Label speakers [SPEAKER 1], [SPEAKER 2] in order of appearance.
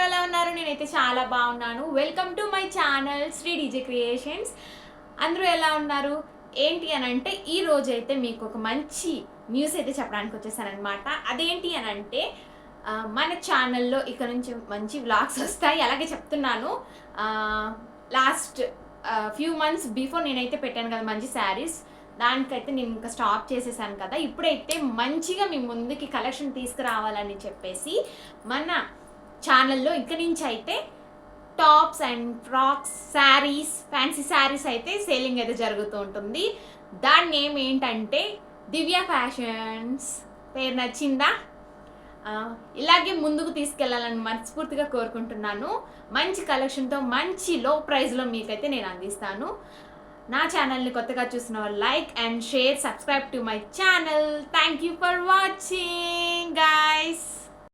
[SPEAKER 1] ఎలా ఉన్నారు? నేనైతే చాలా బాగున్నాను. Welcome to my channel Shri DJ creations. అందరూ ఎలా ఉన్నారు? ఏంటి అని అంటే ఈ రోజు అయితే మీకు ఒక మంచి న్యూస్ అయితే చెప్పడానికి వచ్చేసానమాట. అదేంటి అని అంటే మన ఛానల్లో ఇక నుంచి మంచి వ్లాగ్స్ వస్తాయి. అలాగే చెప్తున్నాను, లాస్ట్ ఫ్యూ మంత్స్ బిఫోర్ నేనైతే పెట్టాను కదా మంచి శారీస్, దానికైతే నేను ఇంకా స్టాప్ చేసేసాను కదా. ఇప్పుడైతే మంచిగా మీ ముందుకి కలెక్షన్ తీసుకురావాలని చెప్పేసి మన ఛానల్లో ఇక్కడి నుంచి అయితే tops and frocks, saris, fancy saris అయితే సేలింగ్ అయితే జరుగుతూ ఉంటుంది. దాని నేమ్ ఏంటంటే దివ్య ఫ్యాషన్స్. పేరు నచ్చిందా? ఇలాగే ముందుకు తీసుకెళ్లాలని మనస్ఫూర్తిగా కోరుకుంటున్నాను. మంచి కలెక్షన్తో మంచి లో ప్రైస్లో మీకైతే నేను అందిస్తాను. నా ఛానల్ని కొత్తగా చూసిన వాళ్ళు like and share, subscribe to my channel. Thank you for watching guys.